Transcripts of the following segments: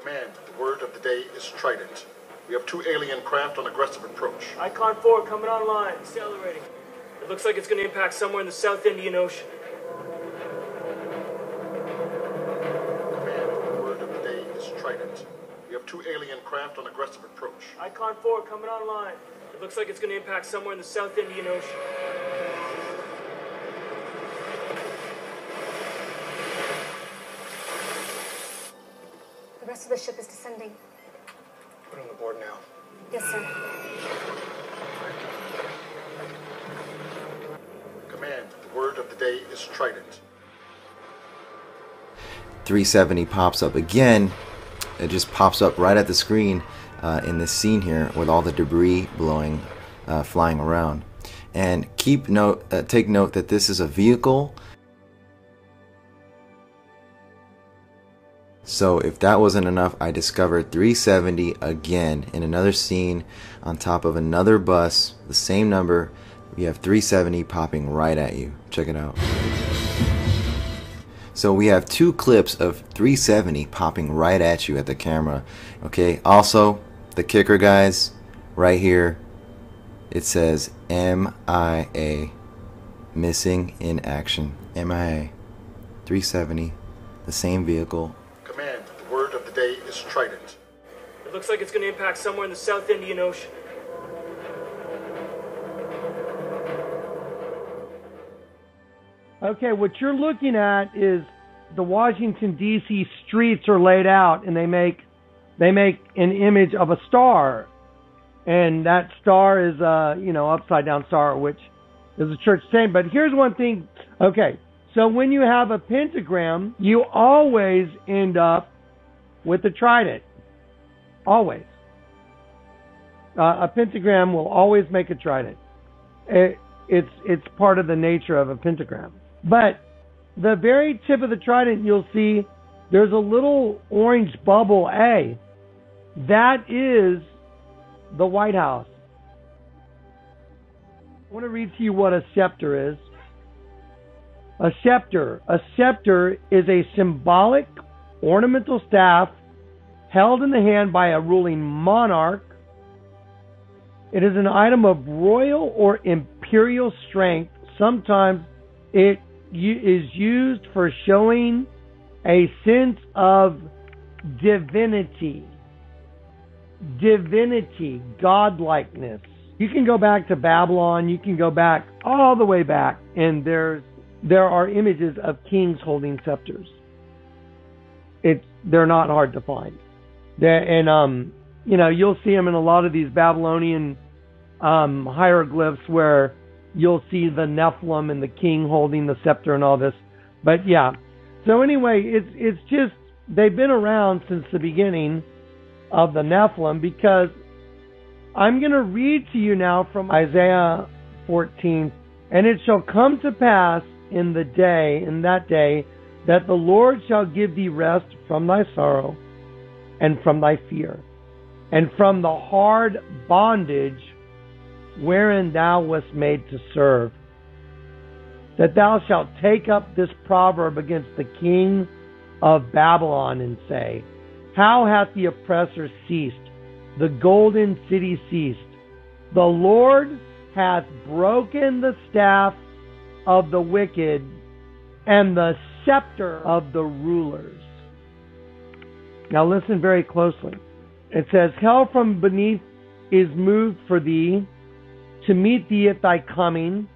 Command, the word of the day is Trident. We have 2 alien craft on aggressive approach. Icon 4 coming online, accelerating. It looks like it's going to impact somewhere in the South Indian Ocean. Command, the word of the day is Trident. We have 2 alien craft on aggressive approach. Icon 4 coming online. It looks like it's going to impact somewhere in the South Indian Ocean. The rest of the ship is descending. Put on the board now. Yes, sir. Command, the word of the day is Trident. 370 pops up again. It just pops up right at the screen in this scene here with all the debris blowing, flying around. And take note that this is a vehicle. So if that wasn't enough, I discovered 370 again in another scene on top of another bus, the same number. You have 370 popping right at you. Check it out. So we have 2 clips of 370 popping right at you at the camera. Okay, also the kicker, guys, right here, it says MIA, missing in action. MIA, 370, the same vehicle. Command, the word of the day is Trident. It looks like it's going to impact somewhere in the South Indian Ocean. Okay, what you're looking at is the Washington D.C. streets are laid out, and they make an image of a star, and that star is upside down star, which is a church saying. But here's one thing. Okay, so when you have a pentagram, you always end up with a trident. Always. A pentagram will always make a trident. It's part of the nature of a pentagram. But the very tip of the trident, you'll see there's a little orange bubble A. That is the White House. I want to read to you what a scepter is. A scepter. A scepter is a symbolic ornamental staff held in the hand by a ruling monarch. It is an item of royal or imperial strength. Sometimes it is used for showing a sense of divinity, godlikeness. You can go back to Babylon, you can go back all the way back, and there are images of kings holding scepters. They're not hard to find. You'll see them in a lot of these Babylonian hieroglyphs where you'll see the Nephilim and the king holding the scepter and all this. But yeah. So anyway, it's just, they've been around since the beginning of the Nephilim, because I'm going to read to you now from Isaiah 14. And it shall come to pass in that day, that the Lord shall give thee rest from thy sorrow and from thy fear, and from the hard bondage wherein thou wast made to serve. That thou shalt take up this proverb against the king of Babylon, and say, how hath the oppressor ceased? The golden city ceased. The Lord hath broken the staff of the wicked and the scepter of the rulers. Now listen very closely. It says, hell from beneath is moved for thee, to meet thee at thy coming.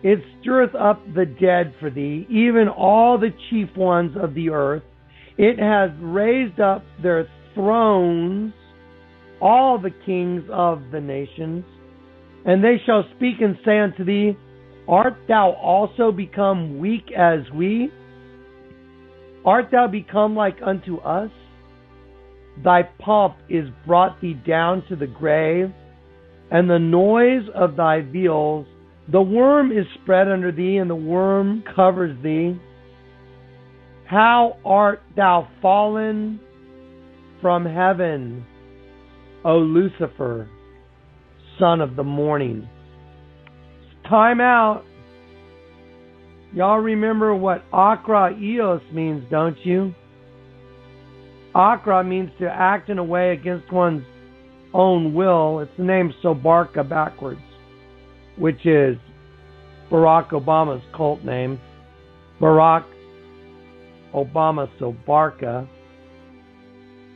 It stirreth up the dead for thee, even all the chief ones of the earth. It has raised up their thrones, all the kings of the nations. And they shall speak and say unto thee, art thou also become weak as we? Art thou become like unto us? Thy pomp is brought thee down to the grave, and the noise of thy vials, the worm is spread under thee, and the worm covers thee. How art thou fallen from heaven, O Lucifer, son of the morning? Time out. Y'all remember what Akra Eos means, don't you? Akra means to act in a way against one's own will. It's the name Sobarka backwards, which is Barack Obama's cult name. Barack Obama Sobarka.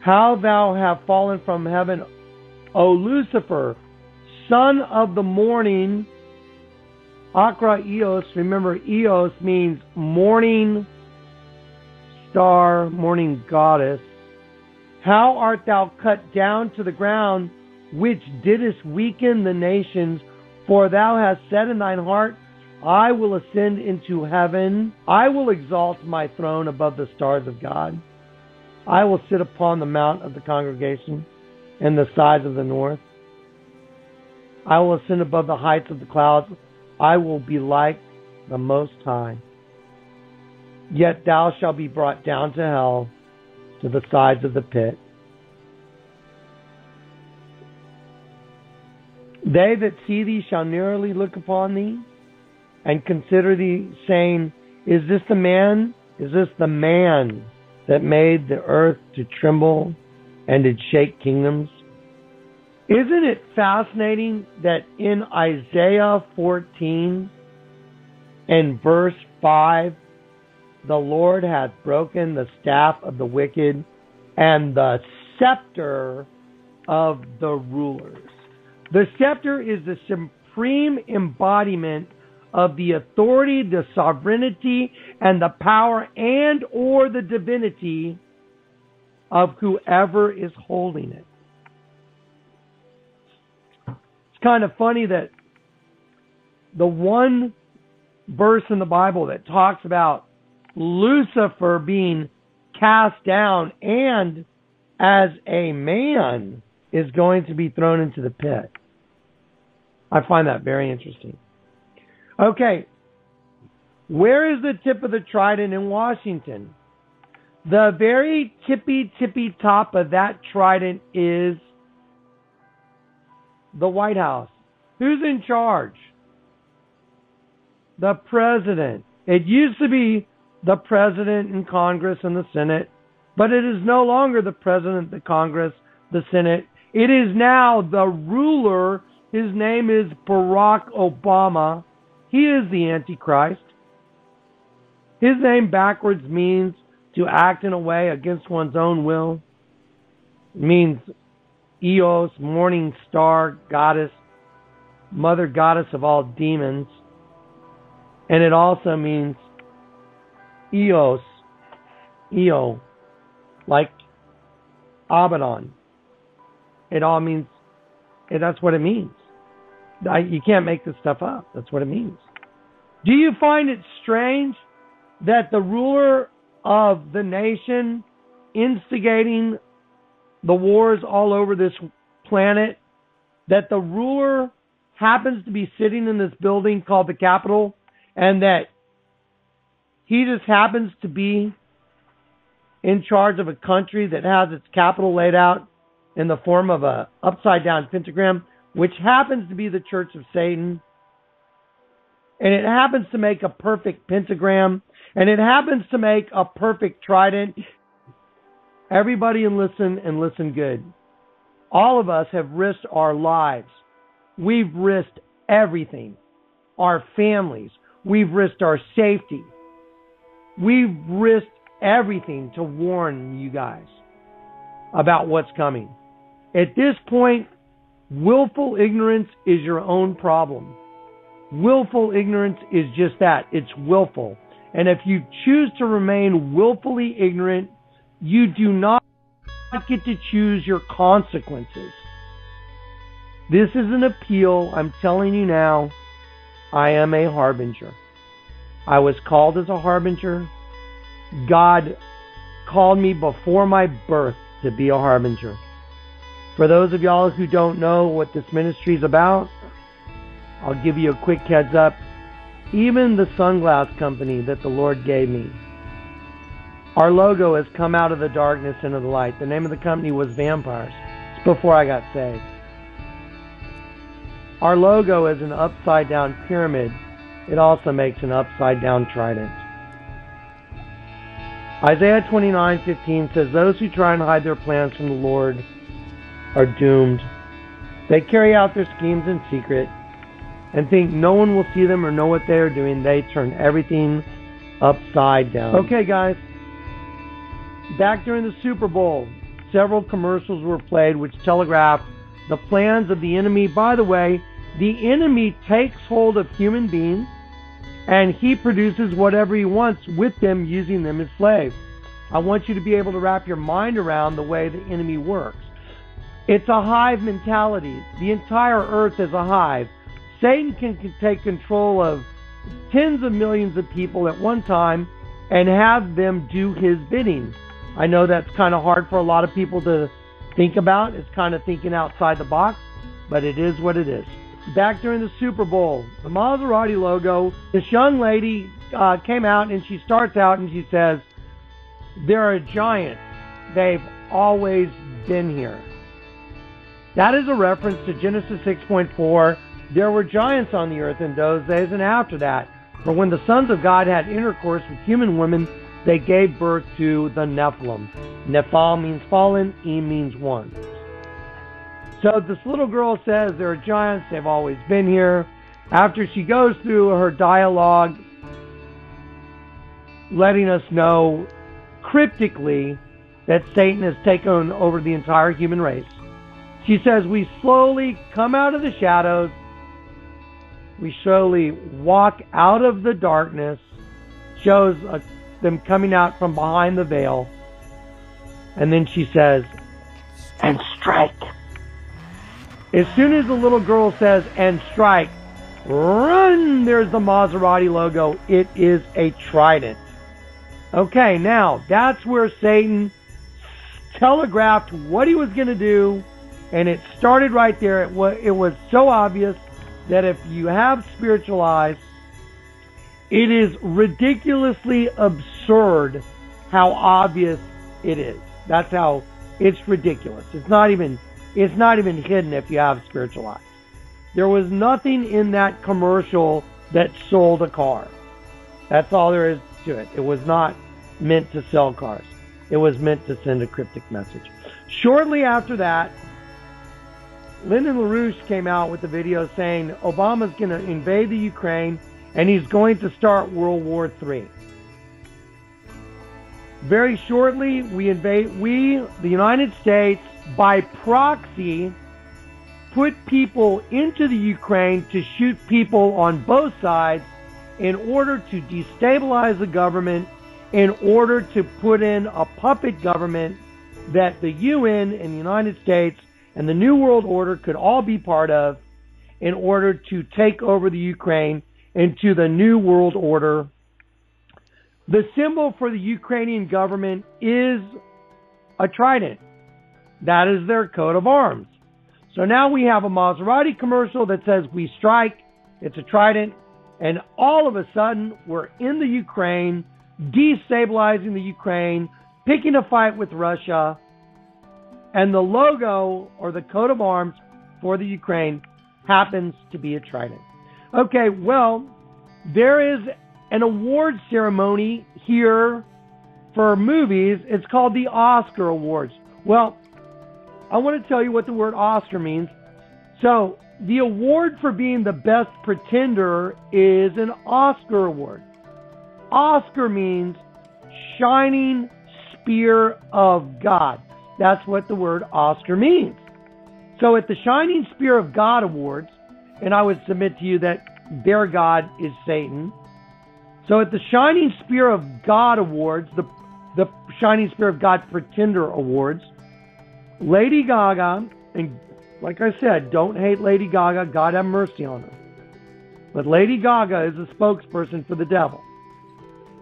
How thou have fallen from heaven, O Lucifer, son of the morning. Akra Eos, remember Eos means morning star, morning goddess. How art thou cut down to the ground, which didst weaken the nations? For thou hast said in thine heart, I will ascend into heaven. I will exalt my throne above the stars of God. I will sit upon the mount of the congregation and the sides of the north. I will ascend above the heights of the clouds. I will be like the Most High. Yet thou shalt be brought down to hell, to the sides of the pit. They that see thee shall narrowly look upon thee, and consider thee, saying, Is this the man? Is this the man that made the earth to tremble and did shake kingdoms? Isn't it fascinating that in Isaiah 14 and verse 5, the Lord hath broken the staff of the wicked and the scepter of the rulers. The scepter is the supreme embodiment of the authority, the sovereignty, and the power and or the divinity of whoever is holding it. It's kind of funny that the one verse in the Bible that talks about Lucifer being cast down and as a man is going to be thrown into the pit. I find that very interesting. Okay, where is the tip of the trident in Washington? The very tippy top of that trident is the White House. Who's in charge? The president. It used to be the president and Congress and the Senate, but it is no longer the president, the Congress, the Senate. It is now the ruler. His name is Barack Obama. He is the Antichrist. His name backwards means to act in a way against one's own will. It means Eos, morning star, goddess, mother goddess of all demons. And it also means Eos, Eo, like Abaddon. It all means, that's what it means. You can't make this stuff up. That's what it means. Do you find it strange that the ruler of the nation instigating the wars all over this planet, that the ruler happens to be sitting in this building called the Capitol, and that he just happens to be in charge of a country that has its capital laid out in the form of a upside down pentagram, which happens to be the Church of Satan, and it happens to make a perfect pentagram, and it happens to make a perfect trident. Everybody listen and listen good. All of us have risked our lives. We've risked everything. Our families. We've risked our safety. We've risked everything to warn you guys about what's coming. At this point, willful ignorance is your own problem. Willful ignorance is just that. It's willful. And if you choose to remain willfully ignorant, you do not get to choose your consequences. This is an appeal. I'm telling you now, I am a harbinger. I was called as a harbinger. God called me before my birth to be a harbinger. For those of y'all who don't know what this ministry is about, I'll give you a quick heads up. Even the sunglass company that the Lord gave me, our logo has come out of the darkness into the light. The name of the company was Vampires. It's before I got saved. Our logo is an upside down pyramid. It also makes an upside down trident. Isaiah 29:15 says, those who try and hide their plans from the Lord are doomed. They carry out their schemes in secret and think no one will see them or know what they are doing. They turn everything upside down. Okay, guys. Back during the Super Bowl, several commercials were played which telegraphed the plans of the enemy. By the way, the enemy takes hold of human beings and he produces whatever he wants with them, using them as slaves. I want you to be able to wrap your mind around the way the enemy works. It's a hive mentality. The entire earth is a hive. Satan can take control of tens of millions of people at one time and have them do his bidding. I know that's kind of hard for a lot of people to think about. It's kind of thinking outside the box, but it is what it is. Back during the Super Bowl, the Maserati logo, this young lady came out and she starts out and she says, they're a giant. They've always been here. That is a reference to Genesis 6.4. There were giants on the earth in those days and after that. For when the sons of God had intercourse with human women, they gave birth to the Nephilim. Nephal means fallen, E means one. So this little girl says there are giants, they've always been here. After she goes through her dialogue, letting us know cryptically that Satan has taken over the entire human race, she says we slowly come out of the shadows, we slowly walk out of the darkness, shows them coming out from behind the veil, and then she says, and strike. As soon as the little girl says, and strike, run, there's the Maserati logo. It is a trident. Okay, now, that's where Satan telegraphed what he was going to do, and it started right there. It was so obvious that if you have spiritual eyes, it is ridiculously absurd how obvious it is. That's how it's ridiculous. It's not even hidden if you have spiritual eyes. There was nothing in that commercial that sold a car. That's all there is to it. It was not meant to sell cars. It was meant to send a cryptic message. Shortly after that, Lyndon LaRouche came out with a video saying Obama's going to invade the Ukraine and he's going to start World War III. Very shortly, the United States, by proxy, put people into the Ukraine to shoot people on both sides in order to destabilize the government, in order to put in a puppet government that the UN and the United States and the New World Order could all be part of, in order to take over the Ukraine into the New World Order. The symbol for the Ukrainian government is a trident. That is their coat of arms. So now we have a Maserati commercial that says we strike, it's a trident, and all of a sudden we're in the Ukraine, destabilizing the Ukraine, picking a fight with Russia, and the logo or the coat of arms for the Ukraine happens to be a trident. Okay, well, there is an award ceremony here for movies. It's called the Oscar Awards. Well, I want to tell you what the word Oscar means. So, the award for being the best pretender is an Oscar award. Oscar means shining spear of God. That's what the word Oscar means. So at the Shining Spear of God Awards, and I would submit to you that their God is Satan. So at the Shining Spear of God Awards, the Shining Spear of God Pretender Awards, Lady Gaga, and like I said, don't hate Lady Gaga, God have mercy on her. But Lady Gaga is a spokesperson for the devil.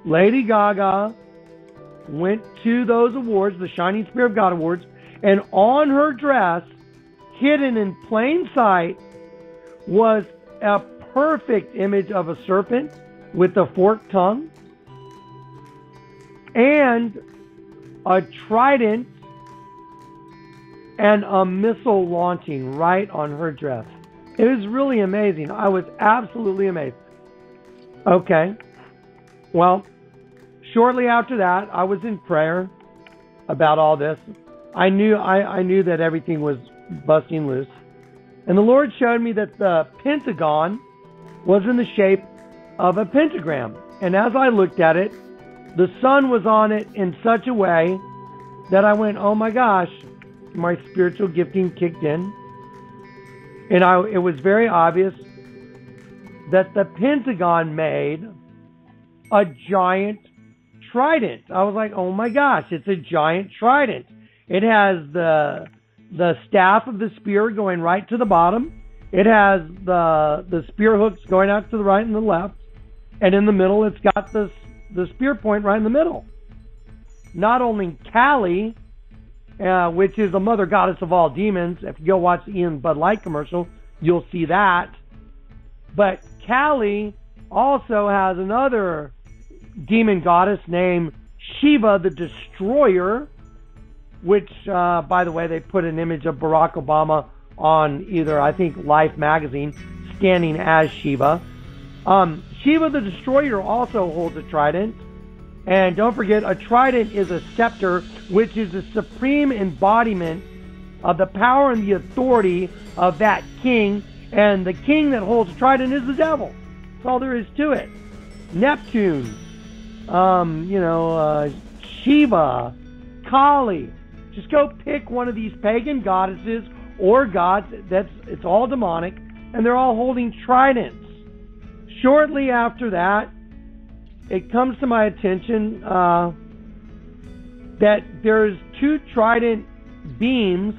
Lady Gaga went to those awards, the Shining Spear of God Awards, and on her dress, hidden in plain sight, was a perfect image of a serpent with a forked tongue and a trident and a missile launching right on her dress. It was really amazing. I was absolutely amazed. Okay. Well, shortly after that, I was in prayer about all this. I knew that everything was busting loose. And the Lord showed me that the Pentagon was in the shape of a pentagram. And as I looked at it, the sun was on it in such a way that I went, oh my gosh, my spiritual gifting kicked in. And it was very obvious that the Pentagon made a giant trident. I was like, oh my gosh, it's a giant trident. It has the staff of the spear going right to the bottom. It has the spear hooks going out to the right and the left. And in the middle, it's got the spear point right in the middle. Not only Kali, which is the mother goddess of all demons. If you go watch the Ian Bud Light commercial, you'll see that. But Kali also has another demon goddess named Shiva the Destroyer, which, by the way, they put an image of Barack Obama on either, I think, Life magazine, standing as Shiva. Shiva the Destroyer also holds a trident. And don't forget, a trident is a scepter, which is the supreme embodiment of the power and the authority of that king. And the king that holds a trident is the devil. That's all there is to it. Neptune, Shiva, Kali. Just go pick one of these pagan goddesses or gods. It's all demonic, and they're all holding tridents. Shortly after that, it comes to my attention that there's two trident beams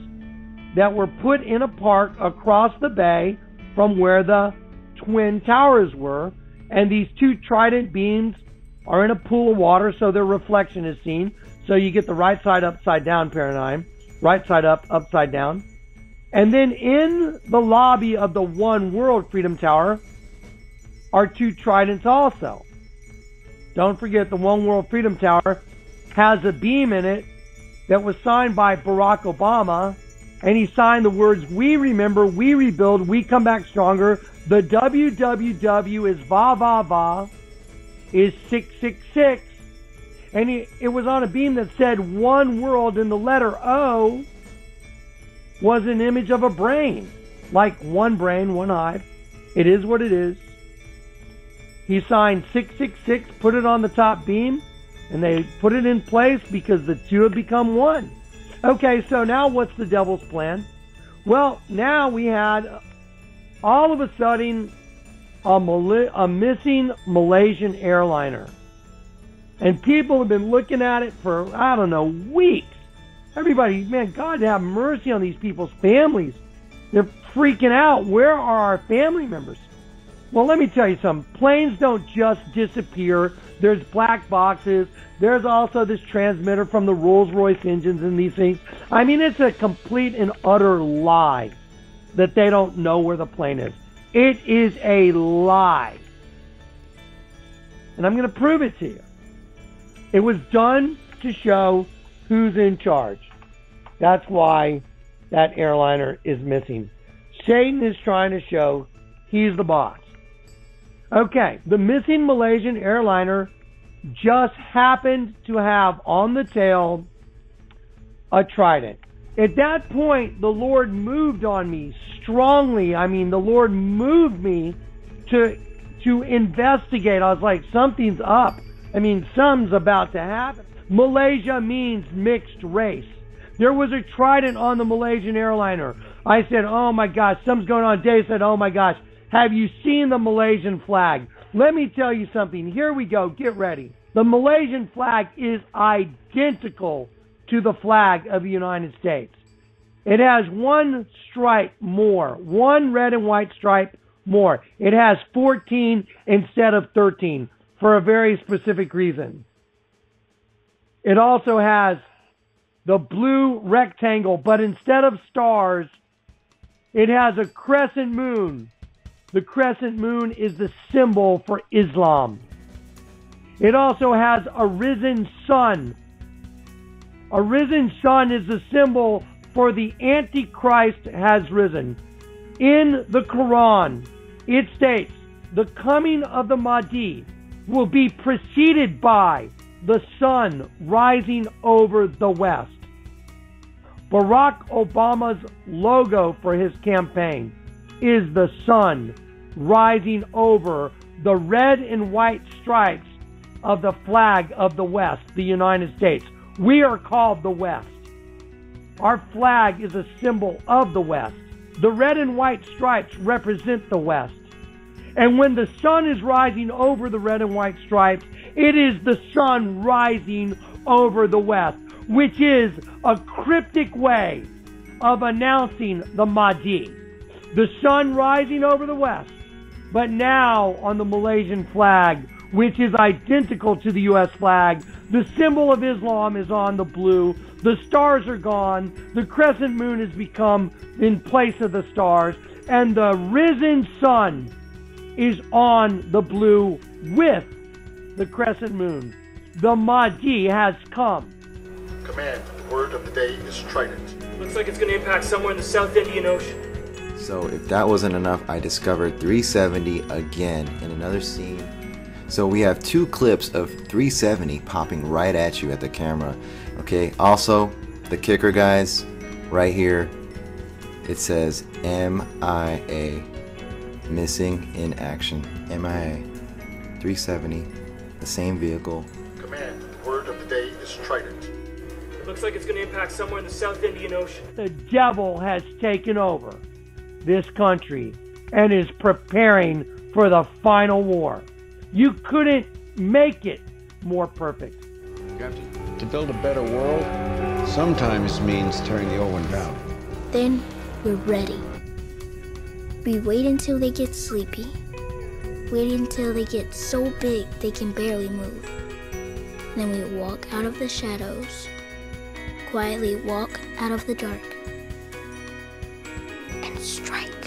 that were put in a park across the bay from where the Twin Towers were. And these two trident beams are in a pool of water, so their reflection is seen. So you get the right side upside down paradigm, right side up, upside down. And then in the lobby of the One World Freedom Tower are two tridents also. Don't forget, the One World Freedom Tower has a beam in it that was signed by Barack Obama, and he signed the words, "We remember, we rebuild, we come back stronger. The WWW is va va va, is 666. And it was on a beam that said One World, and the letter O was an image of a brain. Like one brain, one hive. It is what it is. He signed 666, put it on the top beam, and they put it in place because the two have become one. Okay, so now what's the devil's plan? Well, now we had all of a sudden a missing Malaysian airliner. And people have been looking at it for, I don't know, weeks. Everybody, man, God have mercy on these people's families. They're freaking out. Where are our family members? Well, let me tell you something. Planes don't just disappear. There's black boxes. There's also this transmitter from the Rolls-Royce engines and these things. I mean, it's a complete and utter lie that they don't know where the plane is. It is a lie. And I'm going to prove it to you. It was done to show who's in charge. That's why that airliner is missing. Satan is trying to show he's the boss. Okay, the missing Malaysian airliner just happened to have on the tail a trident. At that point, the Lord moved on me strongly. I mean, the Lord moved me to investigate. I was like, something's up. I mean, something's about to happen. Malaysia means mixed race. There was a trident on the Malaysian airliner. I said, oh my gosh, something's going on. Dave said, oh my gosh, have you seen the Malaysian flag? Let me tell you something. Here we go. Get ready. The Malaysian flag is identical to the flag of the United States. It has one stripe more, one red and white stripe more. It has 14 instead of 13 for a very specific reason. It also has the blue rectangle, but instead of stars, it has a crescent moon. The crescent moon is the symbol for Islam. It also has a risen sun. A risen sun is the symbol for the Antichrist has risen. In the Quran, it states, the coming of the Mahdi will be preceded by the sun rising over the West. Barack Obama's logo for his campaign is the sun rising over the red and white stripes of the flag of the West, the United States. We are called the West. Our flag is a symbol of the West. The red and white stripes represent the West. And when the sun is rising over the red and white stripes, it is the sun rising over the West, which is a cryptic way of announcing the Mahdi. The sun rising over the West, but now on the Malaysian flag, which is identical to the U.S. flag, the symbol of Islam is on the blue. The stars are gone. The crescent moon has become in place of the stars. And the risen sun is on the blue with the crescent moon. The Mahdi has come. Command, the word of the day is Trident. Looks like it's going to impact somewhere in the South Indian Ocean. So if that wasn't enough, I discovered 370 again in another scene. So we have two clips of 370 popping right at you at the camera. Okay, also the kicker, guys, right here, it says MIA, missing in action. MIA 370, the same vehicle. Command, the word of the day is Trident. It looks like it's going to impact somewhere in the South Indian Ocean. The devil has taken over this country and is preparing for the final war. You couldn't make it more perfect. To build a better world sometimes means tearing the old one down. Then we're ready. We wait until they get sleepy. Wait until they get so big they can barely move. Then we walk out of the shadows, quietly walk out of the dark, and strike.